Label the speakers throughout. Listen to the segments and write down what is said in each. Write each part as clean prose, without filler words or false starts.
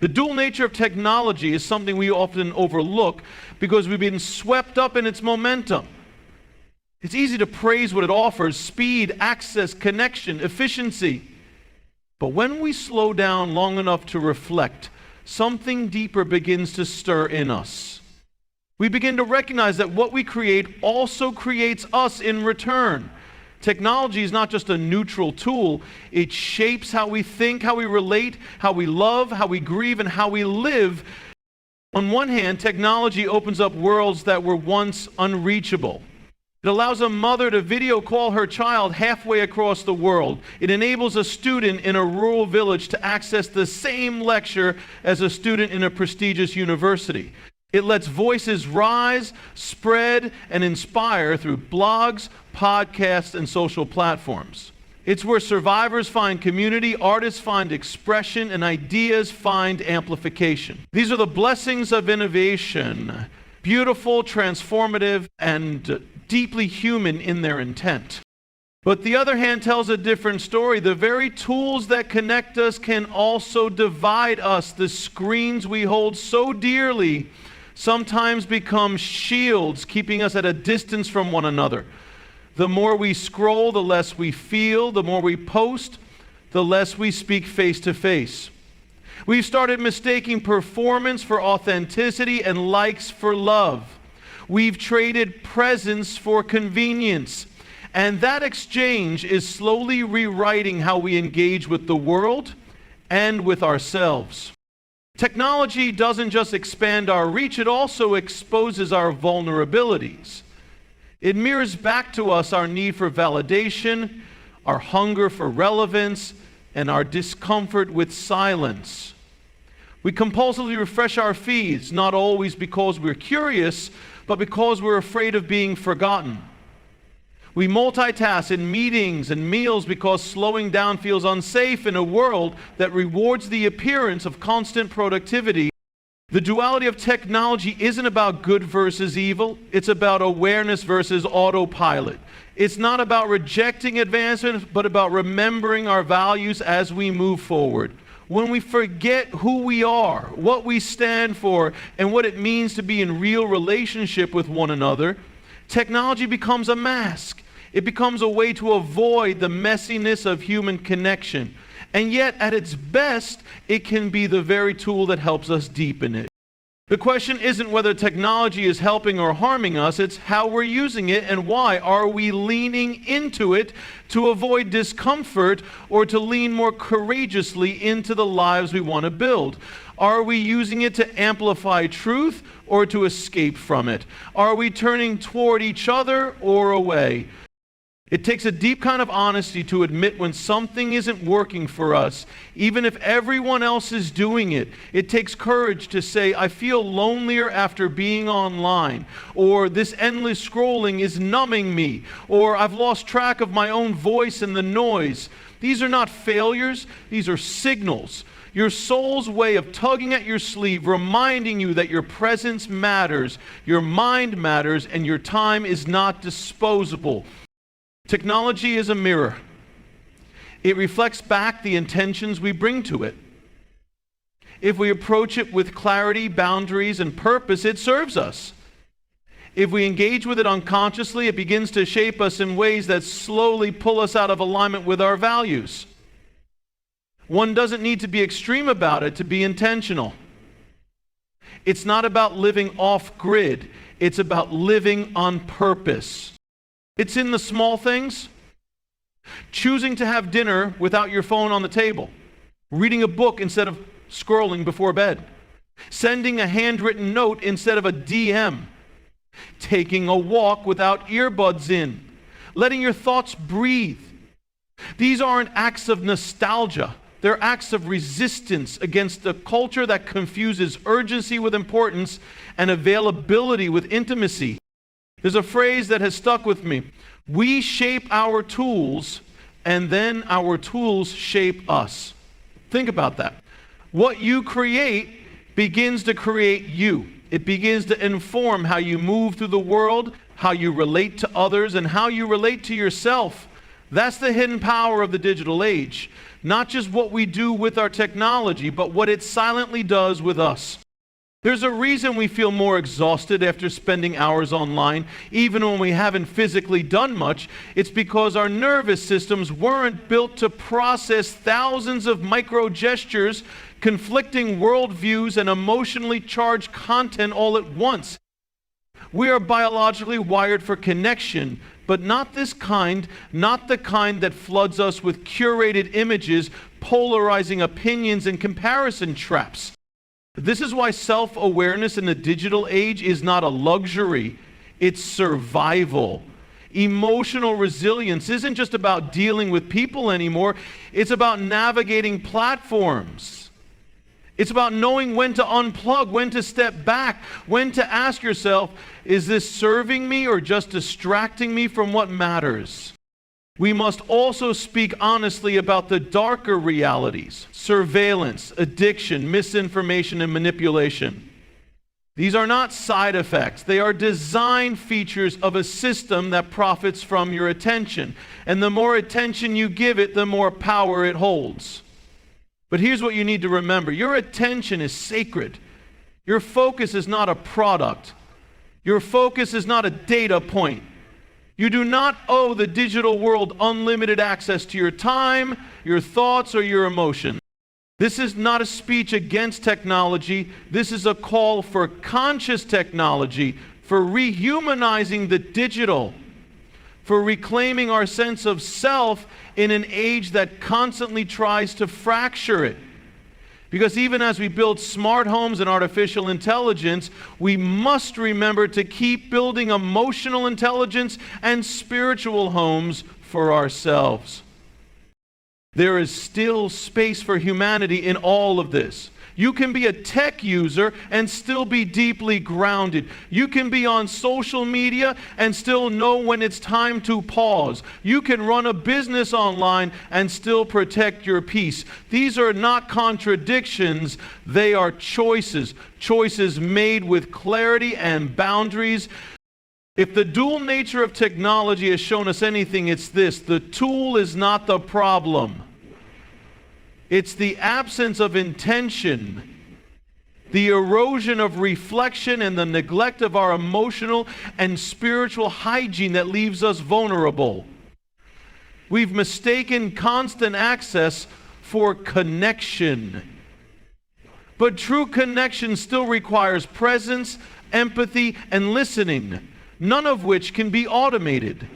Speaker 1: The dual nature of technology is something we often overlook because we've been swept up in its momentum. It's easy to praise what it offers: speed, access, connection, efficiency. But when we slow down long enough to reflect, something deeper begins to stir in us. We begin to recognize that what we create also creates us in return. Technology is not just a neutral tool. It shapes how we think, how we relate, how we love, how we grieve, and how we live. On one hand, technology opens up worlds that were once unreachable. It allows a mother to video call her child halfway across the world. It enables a student in a rural village to access the same lecture as a student in a prestigious university. It lets voices rise, spread, and inspire through blogs, podcasts, and social platforms. It's where survivors find community, artists find expression, and ideas find amplification. These are the blessings of innovation: beautiful, transformative, and deeply human in their intent. But the other hand tells a different story. The very tools that connect us can also divide us. The screens we hold so dearly sometimes become shields, keeping us at a distance from one another. The more we scroll, the less we feel. The more we post, the less we speak face to face. We've started mistaking performance for authenticity and likes for love. We've traded presence for convenience. And that exchange is slowly rewriting how we engage with the world and with ourselves. Technology doesn't just expand our reach, it also exposes our vulnerabilities. It mirrors back to us our need for validation, our hunger for relevance, and our discomfort with silence. We compulsively refresh our feeds, not always because we're curious, but because we're afraid of being forgotten. We multitask in meetings and meals because slowing down feels unsafe in a world that rewards the appearance of constant productivity. The duality of technology isn't about good versus evil. It's about awareness versus autopilot. It's not about rejecting advancement, but about remembering our values as we move forward. When we forget who we are, what we stand for, and what it means to be in real relationship with one another, technology becomes a mask. It becomes a way to avoid the messiness of human connection. And yet, at its best, it can be the very tool that helps us deepen it. The question isn't whether technology is helping or harming us, it's how we're using it and why. Are we leaning into it to avoid discomfort or to lean more courageously into the lives we want to build? Are we using it to amplify truth or to escape from it? Are we turning toward each other or away? It takes a deep kind of honesty to admit when something isn't working for us, even if everyone else is doing it. It takes courage to say, I feel lonelier after being online, or this endless scrolling is numbing me, or I've lost track of my own voice in the noise. These are not failures, these are signals. Your soul's way of tugging at your sleeve, reminding you that your presence matters, your mind matters, and your time is not disposable. Technology is a mirror. It reflects back the intentions we bring to it. If we approach it with clarity, boundaries, and purpose, it serves us. If we engage with it unconsciously, it begins to shape us in ways that slowly pull us out of alignment with our values. One doesn't need to be extreme about it to be intentional. It's not about living off-grid. It's about living on purpose. It's in the small things. Choosing to have dinner without your phone on the table. Reading a book instead of scrolling before bed. Sending a handwritten note instead of a DM. Taking a walk without earbuds in. Letting your thoughts breathe. These aren't acts of nostalgia. They're acts of resistance against a culture that confuses urgency with importance and availability with intimacy. There's a phrase that has stuck with me. We shape our tools, and then our tools shape us. Think about that. What you create begins to create you. It begins to inform how you move through the world, how you relate to others, and how you relate to yourself. That's the hidden power of the digital age. Not just what we do with our technology, but what it silently does with us. There's a reason we feel more exhausted after spending hours online, even when we haven't physically done much. It's because our nervous systems weren't built to process thousands of micro gestures, conflicting worldviews, and emotionally charged content all at once. We are biologically wired for connection, but not this kind, not the kind that floods us with curated images, polarizing opinions, and comparison traps. This is why self-awareness in the digital age is not a luxury, it's survival. Emotional resilience isn't just about dealing with people anymore, it's about navigating platforms. It's about knowing when to unplug, when to step back, when to ask yourself, is this serving me or just distracting me from what matters? We must also speak honestly about the darker realities: surveillance, addiction, misinformation, and manipulation. These are not side effects. They are design features of a system that profits from your attention. And the more attention you give it, the more power it holds. But here's what you need to remember. Your attention is sacred. Your focus is not a product. Your focus is not a data point. You do not owe the digital world unlimited access to your time, your thoughts, or your emotions. This is not a speech against technology. This is a call for conscious technology, for rehumanizing the digital, for reclaiming our sense of self in an age that constantly tries to fracture it. Because even as we build smart homes and artificial intelligence, we must remember to keep building emotional intelligence and spiritual homes for ourselves. There is still space for humanity in all of this. You can be a tech user and still be deeply grounded. You can be on social media and still know when it's time to pause. You can run a business online and still protect your peace. These are not contradictions, they are choices. Choices made with clarity and boundaries. If the dual nature of technology has shown us anything, it's this: the tool is not the problem. It's the absence of intention, the erosion of reflection, and the neglect of our emotional and spiritual hygiene that leaves us vulnerable. We've mistaken constant access for connection. But true connection still requires presence, empathy, and listening, none of which can be automated.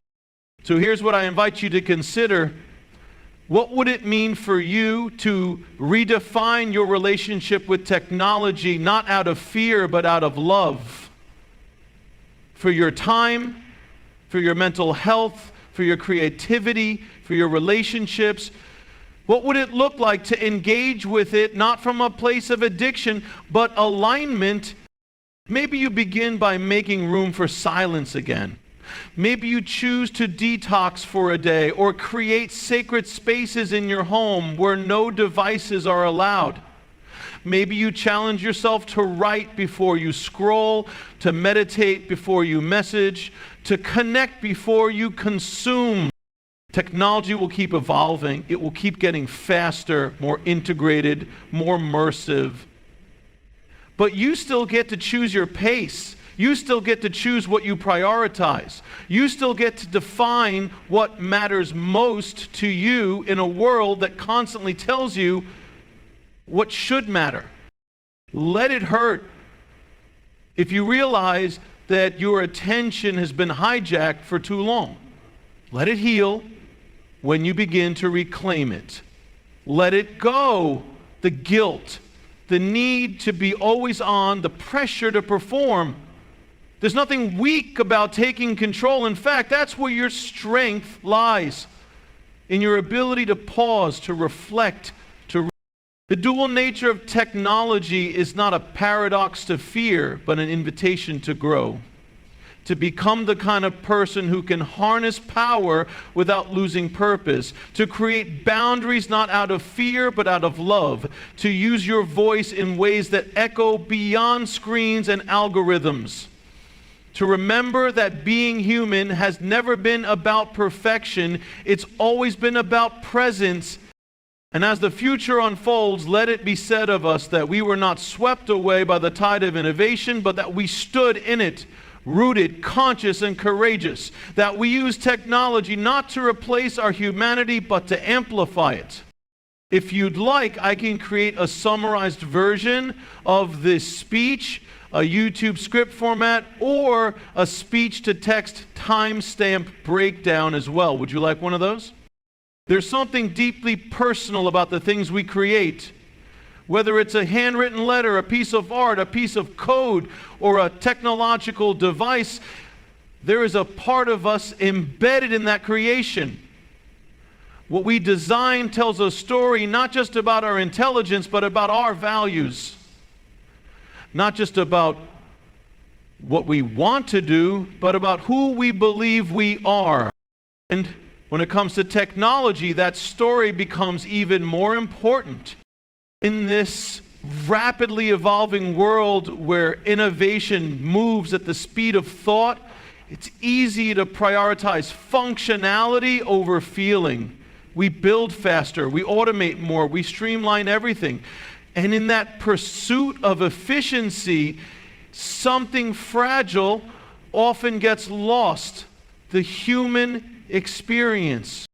Speaker 1: So here's what I invite you to consider. What would it mean for you to redefine your relationship with technology, not out of fear, but out of love? For your time, for your mental health, for your creativity, for your relationships. What would it look like to engage with it, not from a place of addiction, but alignment? Maybe you begin by making room for silence again. Maybe you choose to detox for a day or create sacred spaces in your home where no devices are allowed. Maybe you challenge yourself to write before you scroll, to meditate before you message, to connect before you consume. Technology will keep evolving. It will keep getting faster, more integrated, more immersive. But you still get to choose your pace. You still get to choose what you prioritize. You still get to define what matters most to you in a world that constantly tells you what should matter. Let it hurt if you realize that your attention has been hijacked for too long. Let it heal when you begin to reclaim it. Let it go, the guilt, the need to be always on, the pressure to perform. There's nothing weak about taking control. In fact, that's where your strength lies, in your ability to pause, to reflect, The dual nature of technology is not a paradox to fear, but an invitation to grow, to become the kind of person who can harness power without losing purpose, to create boundaries not out of fear but out of love, to use your voice in ways that echo beyond screens and algorithms, to remember that being human has never been about perfection, it's always been about presence. And as the future unfolds, let it be said of us that we were not swept away by the tide of innovation, but that we stood in it, rooted, conscious, and courageous. That we use technology not to replace our humanity, but to amplify it. If you'd like, I can create a summarized version of this speech, a YouTube script format, or a speech-to-text timestamp breakdown as well. Would you like one of those? There's something deeply personal about the things we create. Whether it's a handwritten letter, a piece of art, a piece of code, or a technological device, there is a part of us embedded in that creation. What we design tells a story not just about our intelligence, but about our values. Not just about what we want to do, but about who we believe we are. And when it comes to technology, that story becomes even more important. In this rapidly evolving world where innovation moves at the speed of thought, it's easy to prioritize functionality over feeling. We build faster, we automate more, we streamline everything. And in that pursuit of efficiency, something fragile often gets lost: the human experience.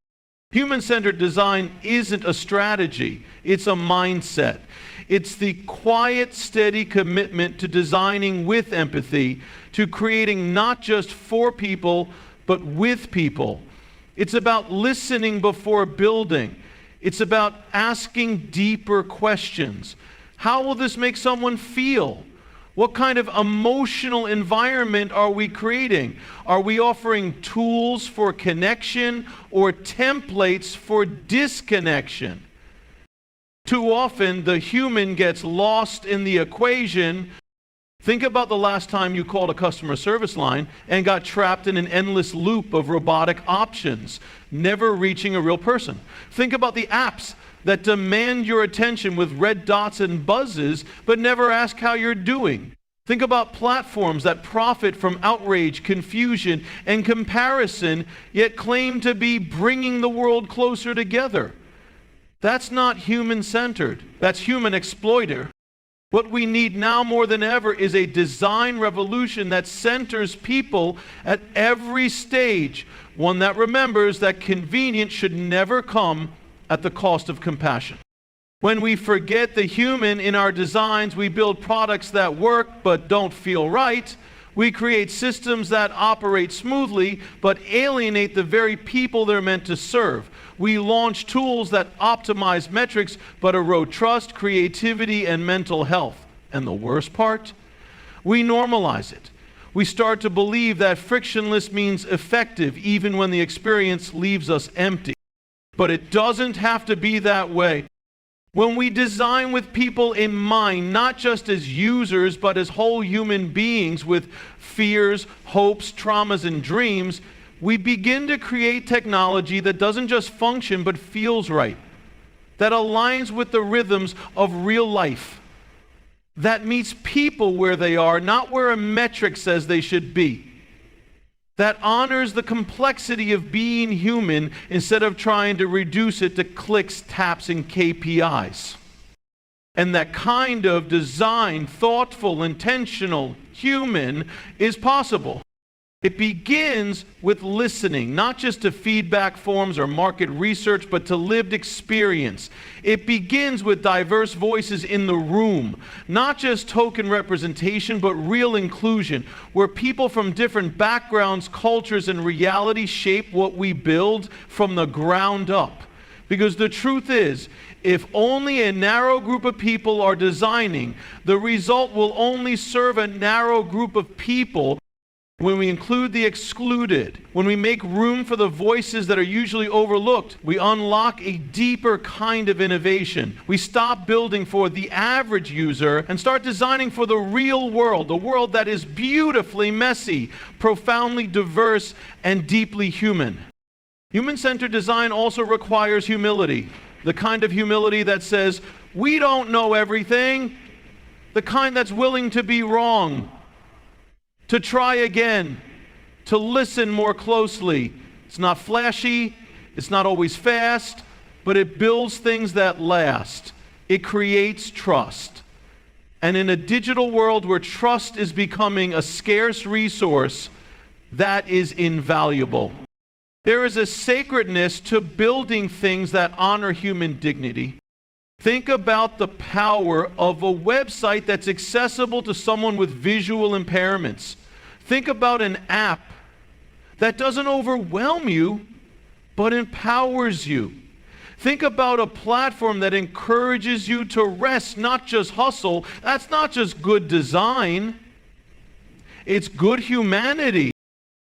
Speaker 1: Human-centered design isn't a strategy, it's a mindset. It's the quiet, steady commitment to designing with empathy, to creating not just for people, but with people. It's about listening before building. It's about asking deeper questions. How will this make someone feel? What kind of emotional environment are we creating? Are we offering tools for connection or templates for disconnection? Too often, the human gets lost in the equation. Think about the last time you called a customer service line and got trapped in an endless loop of robotic options, never reaching a real person. Think about the apps that demand your attention with red dots and buzzes, but never ask how you're doing. Think about platforms that profit from outrage, confusion, and comparison, yet claim to be bringing the world closer together. That's not human-centered. That's human exploiter. What we need now more than ever is a design revolution that centers people at every stage, one that remembers that convenience should never come at the cost of compassion. When we forget the human in our designs, we build products that work but don't feel right. We create systems that operate smoothly but alienate the very people they're meant to serve. We launch tools that optimize metrics but erode trust, creativity, and mental health. And the worst part? We normalize it. We start to believe that frictionless means effective even when the experience leaves us empty. But it doesn't have to be that way. When we design with people in mind, not just as users, but as whole human beings with fears, hopes, traumas, and dreams, we begin to create technology that doesn't just function, but feels right, that aligns with the rhythms of real life, that meets people where they are, not where a metric says they should be, that honors the complexity of being human instead of trying to reduce it to clicks, taps, and KPIs. And that kind of design, thoughtful, intentional, human, is possible. It begins with listening, not just to feedback forms or market research, but to lived experience. It begins with diverse voices in the room, not just token representation, but real inclusion, where people from different backgrounds, cultures, and realities shape what we build from the ground up. Because the truth is, if only a narrow group of people are designing, the result will only serve a narrow group of people. When we include the excluded, when we make room for the voices that are usually overlooked, we unlock a deeper kind of innovation. We stop building for the average user and start designing for the real world, the world that is beautifully messy, profoundly diverse, and deeply human. Human-centered design also requires humility, the kind of humility that says, we don't know everything, the kind that's willing to be wrong, to try again, to listen more closely. It's not flashy, it's not always fast, but it builds things that last. It creates trust. And in a digital world where trust is becoming a scarce resource, that is invaluable. There is a sacredness to building things that honor human dignity. Think about the power of a website that's accessible to someone with visual impairments. Think about an app that doesn't overwhelm you, but empowers you. Think about a platform that encourages you to rest, not just hustle. That's not just good design. It's good humanity.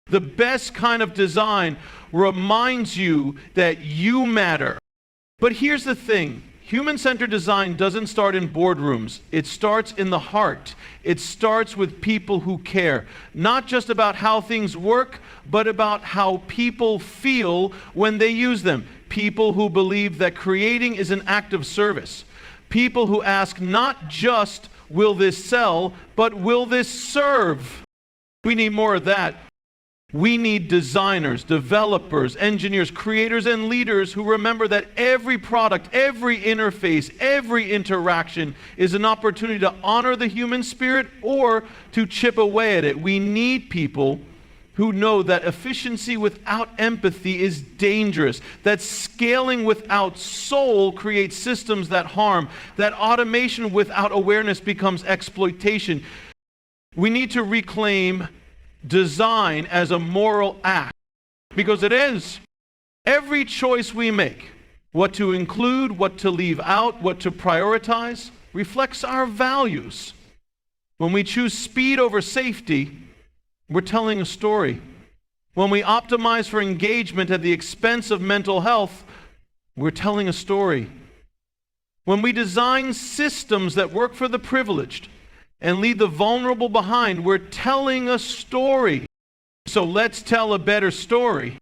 Speaker 1: The best kind of design reminds you that you matter. But here's the thing. Human-centered design doesn't start in boardrooms. It starts in the heart. It starts with people who care, not just about how things work, but about how people feel when they use them. People who believe that creating is an act of service. People who ask not just, will this sell, but will this serve? We need more of that. We need designers, developers, engineers, creators, and leaders who remember that every product, every interface, every interaction is an opportunity to honor the human spirit or to chip away at it. We need people who know that efficiency without empathy is dangerous, that scaling without soul creates systems that harm, that automation without awareness becomes exploitation. We need to reclaim design as a moral act, because it is. Every choice we make, what to include, what to leave out, what to prioritize, reflects our values. When we choose speed over safety, we're telling a story. When we optimize for engagement at the expense of mental health, we're telling a story. When we design systems that work for the privileged and leave the vulnerable behind, we're telling a story. So let's tell a better story.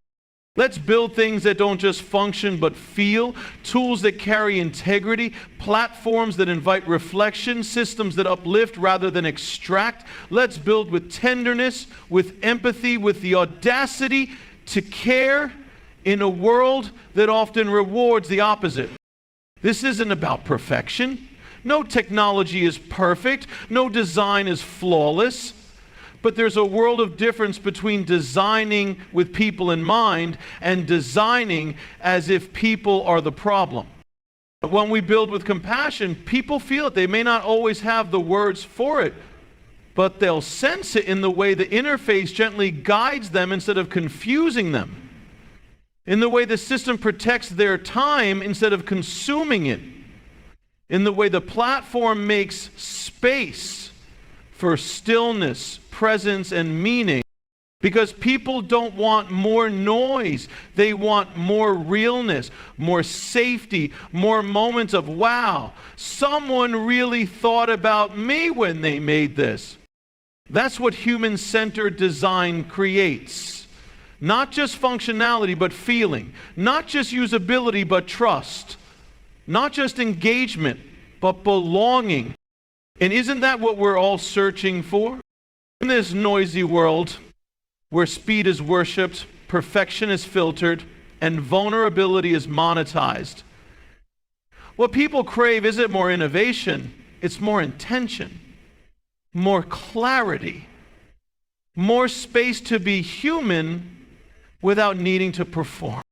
Speaker 1: Let's build things that don't just function but feel, tools that carry integrity, platforms that invite reflection, systems that uplift rather than extract. Let's build with tenderness, with empathy, with the audacity to care in a world that often rewards the opposite. This isn't about perfection. No technology is perfect. No design is flawless. But there's a world of difference between designing with people in mind and designing as if people are the problem. But when we build with compassion, people feel it. They may not always have the words for it, but they'll sense it in the way the interface gently guides them instead of confusing them, in the way the system protects their time instead of consuming it, in the way the platform makes space for stillness, presence, and meaning. Because people don't want more noise. They want more realness, more safety, more moments of, wow, someone really thought about me when they made this. That's what human-centered design creates. Not just functionality, but feeling. Not just usability, but trust. Not just engagement, but belonging. And isn't that what we're all searching for? In this noisy world where speed is worshipped, perfection is filtered, and vulnerability is monetized, what people crave isn't more innovation, it's more intention, more clarity, more space to be human without needing to perform.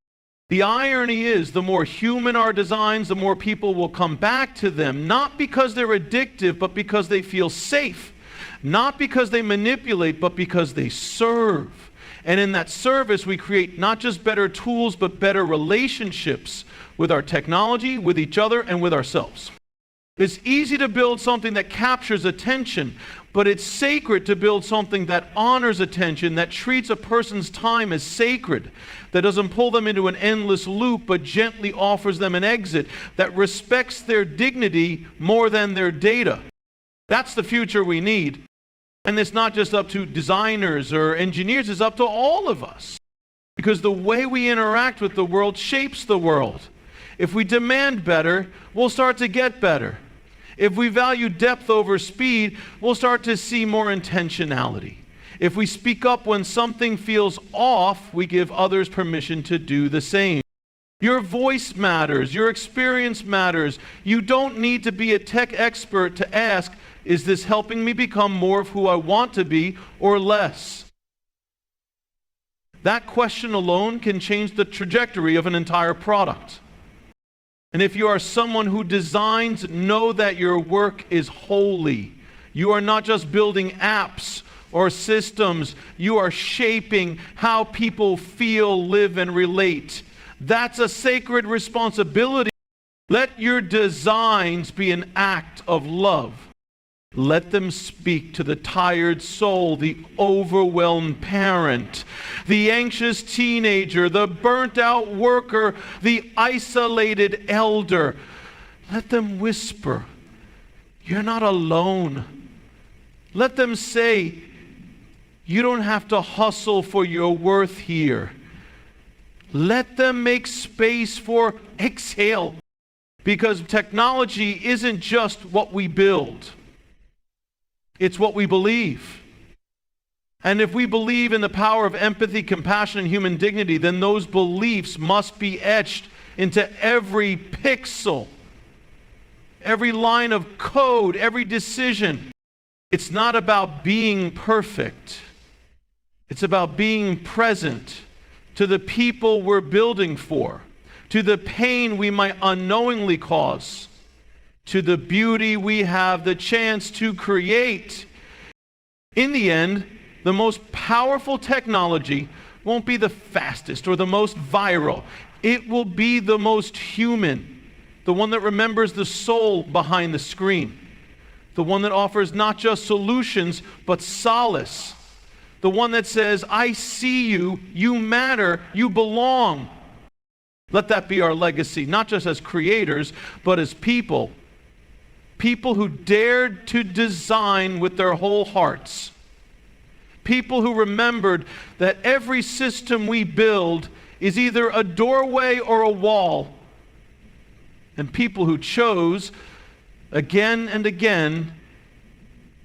Speaker 1: The irony is, the more human our designs, the more people will come back to them, not because they're addictive, but because they feel safe. Not because they manipulate, but because they serve. And in that service, we create not just better tools, but better relationships with our technology, with each other, and with ourselves. It's easy to build something that captures attention, but it's sacred to build something that honors attention, that treats a person's time as sacred, that doesn't pull them into an endless loop, but gently offers them an exit, that respects their dignity more than their data. That's the future we need. And it's not just up to designers or engineers, it's up to all of us. Because the way we interact with the world shapes the world. If we demand better, we'll start to get better. If we value depth over speed, we'll start to see more intentionality. If we speak up when something feels off, we give others permission to do the same. Your voice matters. Your experience matters. You don't need to be a tech expert to ask, is this helping me become more of who I want to be or less? That question alone can change the trajectory of an entire product. And if you are someone who designs, know that your work is holy. You are not just building apps or systems. You are shaping how people feel, live, and relate. That's a sacred responsibility. Let your designs be an act of love. Let them speak to the tired soul, the overwhelmed parent, the anxious teenager, the burnt-out worker, the isolated elder. Let them whisper, "You're not alone." Let them say, "You don't have to hustle for your worth here." Let them make space for exhale, because technology isn't just what we build. It's what we believe. And if we believe in the power of empathy, compassion, and human dignity, then those beliefs must be etched into every pixel, every line of code, every decision. It's not about being perfect. It's about being present to the people we're building for, to the pain we might unknowingly cause, to the beauty we have the chance to create. In the end, the most powerful technology won't be the fastest or the most viral. It will be the most human, the one that remembers the soul behind the screen, the one that offers not just solutions, but solace. The one that says, "I see you, you matter, you belong." Let that be our legacy, not just as creators, but as people. People who dared to design with their whole hearts. People who remembered that every system we build is either a doorway or a wall. And people who chose again and again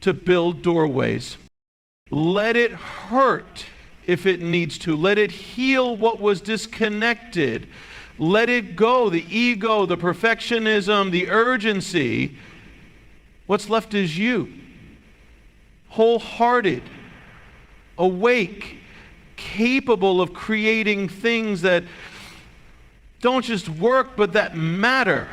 Speaker 1: to build doorways. Let it hurt if it needs to. Let it heal what was disconnected. Let it go, the ego, the perfectionism, the urgency. What's left is you. Wholehearted, awake, capable of creating things that don't just work, but that matter.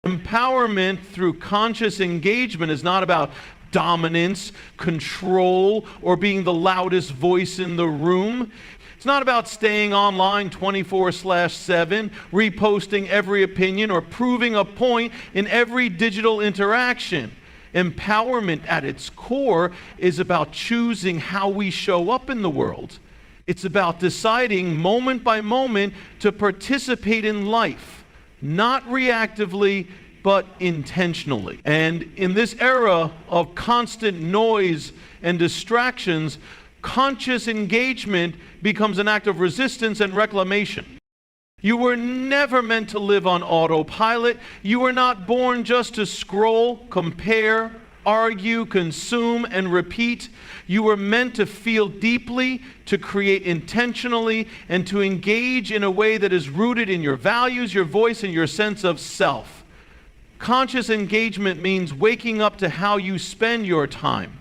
Speaker 1: Empowerment through conscious engagement is not about dominance, control, or being the loudest voice in the room. It's not about staying online 24/7, reposting every opinion, or proving a point in every digital interaction. Empowerment at its core is about choosing how we show up in the world. It's about deciding moment by moment to participate in life, not reactively, but intentionally. And in this era of constant noise and distractions, conscious engagement becomes an act of resistance and reclamation. You were never meant to live on autopilot. You were not born just to scroll, compare, argue, consume, and repeat. You were meant to feel deeply, to create intentionally, and to engage in a way that is rooted in your values, your voice, and your sense of self. Conscious engagement means waking up to how you spend your time,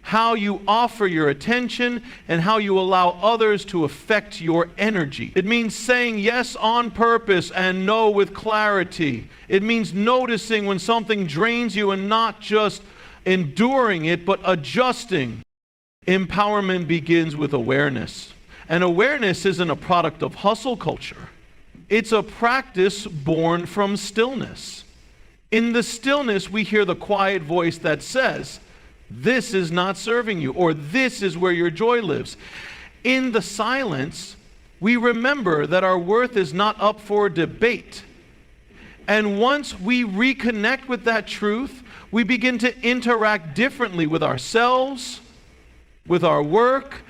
Speaker 1: how you offer your attention, and how you allow others to affect your energy. It means saying yes on purpose and no with clarity. It means noticing when something drains you and not just enduring it, but adjusting. Empowerment begins with awareness. And awareness isn't a product of hustle culture. It's a practice born from stillness. In the stillness, we hear the quiet voice that says, "This is not serving you," or "This is where your joy lives." In the silence, we remember that our worth is not up for debate. And once we reconnect with that truth, we begin to interact differently with ourselves, with our work,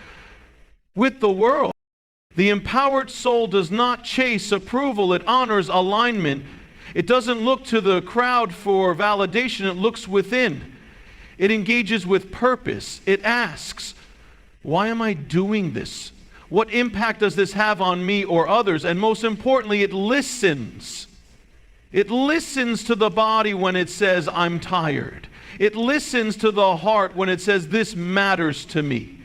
Speaker 1: with the world. The empowered soul does not chase approval, it honors alignment. It doesn't look to the crowd for validation, it looks within. It engages with purpose. It asks, why am I doing this? What impact does this have on me or others? And most importantly, it listens. It listens to the body when it says, I'm tired. It listens to the heart when it says, this matters to me.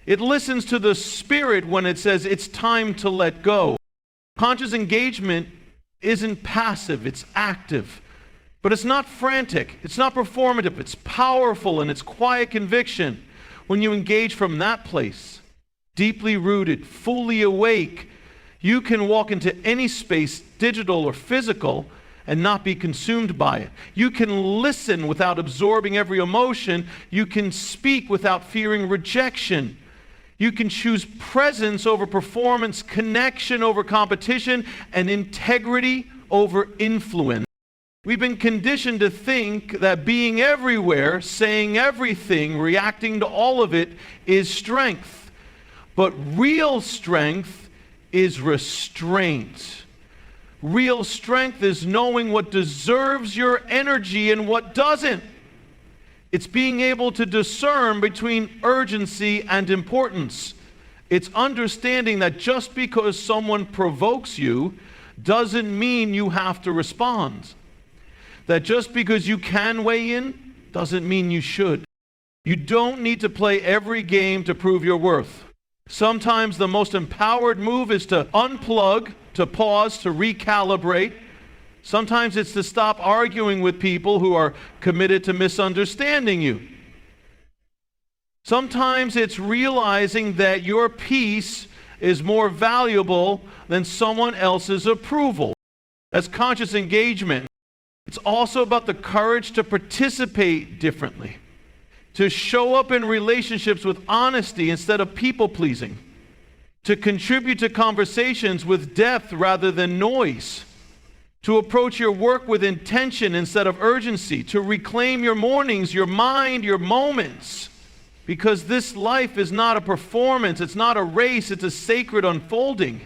Speaker 1: It listens to the spirit when it says, it's time to let go. Conscious engagement isn't passive, it's active. But it's not frantic, it's not performative, it's powerful and it's quiet conviction. When you engage from that place, deeply rooted, fully awake, you can walk into any space, digital or physical, and not be consumed by it. You can listen without absorbing every emotion. You can speak without fearing rejection. You can choose presence over performance, connection over competition, and integrity over influence. We've been conditioned to think that being everywhere, saying everything, reacting to all of it is strength. But real strength is restraint. Real strength is knowing what deserves your energy and what doesn't. It's being able to discern between urgency and importance. It's understanding that just because someone provokes you doesn't mean you have to respond. That just because you can weigh in doesn't mean you should. You don't need to play every game to prove your worth. Sometimes the most empowered move is to unplug, to pause, to recalibrate. Sometimes it's to stop arguing with people who are committed to misunderstanding you. Sometimes it's realizing that your peace is more valuable than someone else's approval. That's conscious engagement. It's also about the courage to participate differently, to show up in relationships with honesty instead of people-pleasing, to contribute to conversations with depth rather than noise, to approach your work with intention instead of urgency, to reclaim your mornings, your mind, your moments. Because this life is not a performance, it's not a race, it's a sacred unfolding.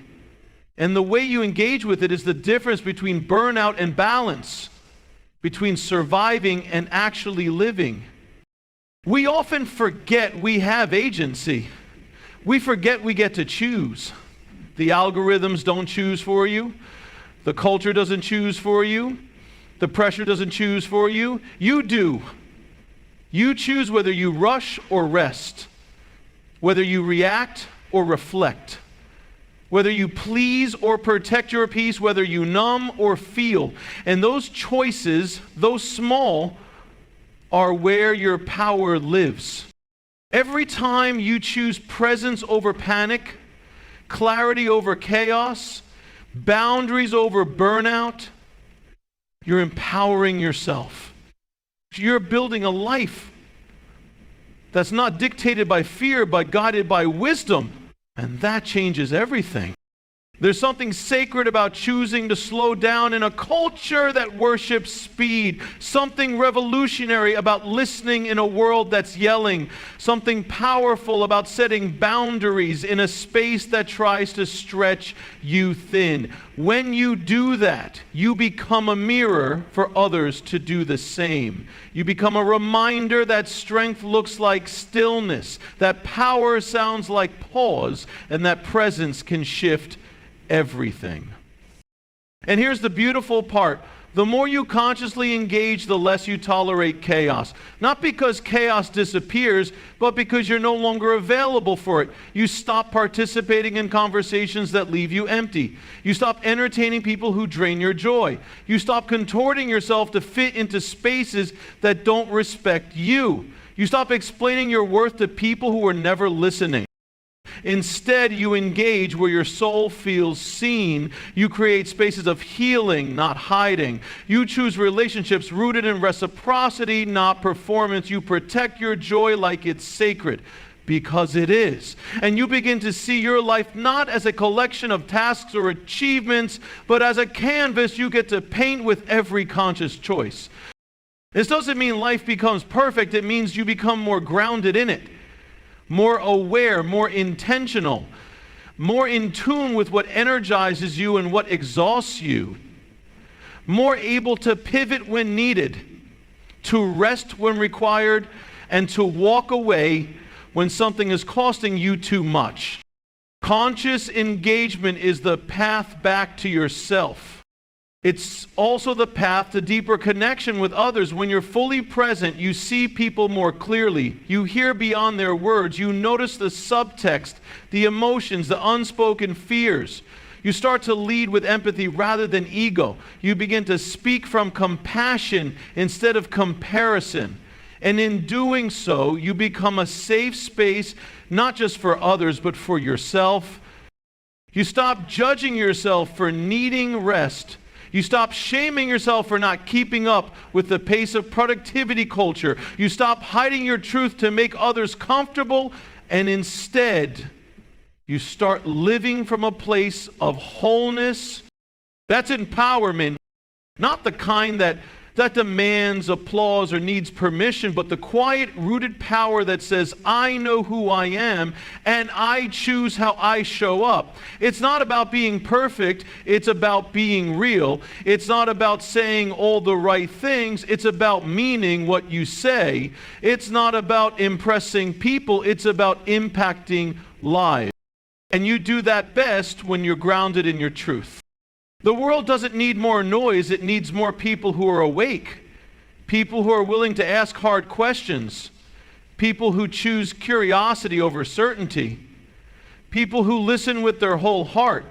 Speaker 1: And the way you engage with it is the difference between burnout and balance, between surviving and actually living. We often forget we have agency. We forget we get to choose. The algorithms don't choose for you. The culture doesn't choose for you. The pressure doesn't choose for you. You do. You choose whether you rush or rest, whether you react or reflect, whether you please or protect your peace, whether you numb or feel. And those choices, though small, are where your power lives. Every time you choose presence over panic, clarity over chaos, boundaries over burnout, you're empowering yourself. You're building a life that's not dictated by fear, but guided by wisdom. And that changes everything. There's something sacred about choosing to slow down in a culture that worships speed. Something revolutionary about listening in a world that's yelling. Something powerful about setting boundaries in a space that tries to stretch you thin. When you do that, you become a mirror for others to do the same. You become a reminder that strength looks like stillness, that power sounds like pause, and that presence can shift everything. And here's the beautiful part. The more you consciously engage, the less you tolerate chaos. Not because chaos disappears, but because you're no longer available for it. You stop participating in conversations that leave you empty. You stop entertaining people who drain your joy. You stop contorting yourself to fit into spaces that don't respect you. You stop explaining your worth to people who are never listening. Instead, you engage where your soul feels seen. You create spaces of healing, not hiding. You choose relationships rooted in reciprocity, not performance. You protect your joy like it's sacred, because it is. And you begin to see your life not as a collection of tasks or achievements, but as a canvas you get to paint with every conscious choice. This doesn't mean life becomes perfect. It means you become more grounded in it, more aware, more intentional, more in tune with what energizes you and what exhausts you, more able to pivot when needed, to rest when required, and to walk away when something is costing you too much. Conscious engagement is the path back to yourself. It's also the path to deeper connection with others. When you're fully present, you see people more clearly. You hear beyond their words. You notice the subtext, the emotions, the unspoken fears. You start to lead with empathy rather than ego. You begin to speak from compassion instead of comparison. And in doing so, you become a safe space, not just for others, but for yourself. You stop judging yourself for needing rest. You stop shaming yourself for not keeping up with the pace of productivity culture. You stop hiding your truth to make others comfortable, and instead, you start living from a place of wholeness. That's empowerment, not the kind that demands applause or needs permission, but the quiet, rooted power that says, I know who I am, and I choose how I show up. It's not about being perfect, it's about being real. It's not about saying all the right things, it's about meaning what you say. It's not about impressing people, it's about impacting lives. And you do that best when you're grounded in your truth. The world doesn't need more noise, it needs more people who are awake, people who are willing to ask hard questions, people who choose curiosity over certainty, people who listen with their whole heart,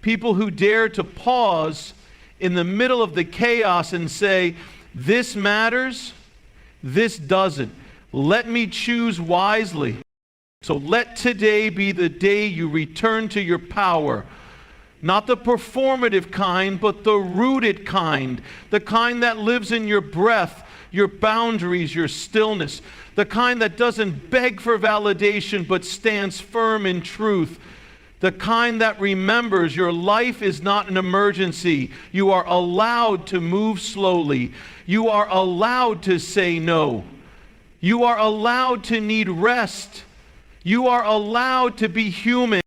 Speaker 1: people who dare to pause in the middle of the chaos and say, this matters, this doesn't. Let me choose wisely. So let today be the day you return to your power. Not the performative kind, but the rooted kind. The kind that lives in your breath, your boundaries, your stillness. The kind that doesn't beg for validation, but stands firm in truth. The kind that remembers your life is not an emergency. You are allowed to move slowly. You are allowed to say no. You are allowed to need rest. You are allowed to be human.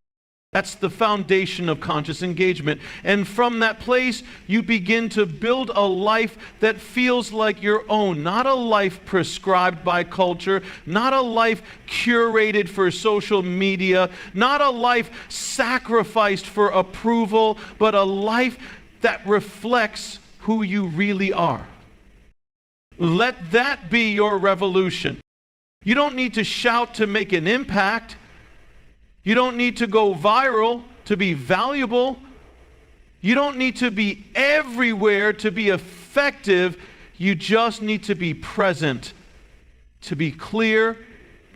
Speaker 1: That's the foundation of conscious engagement. And from that place, you begin to build a life that feels like your own. Not a life prescribed by culture, not a life curated for social media, not a life sacrificed for approval, but a life that reflects who you really are. Let that be your revolution. You don't need to shout to make an impact. You don't need to go viral to be valuable. You don't need to be everywhere to be effective. You just need to be present, to be clear,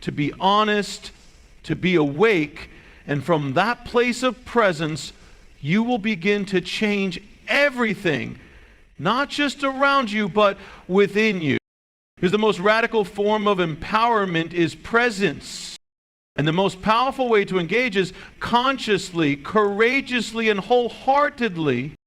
Speaker 1: to be honest, to be awake. And from that place of presence, you will begin to change everything, not just around you, but within you. Because the most radical form of empowerment is presence. And the most powerful way to engage is consciously, courageously, and wholeheartedly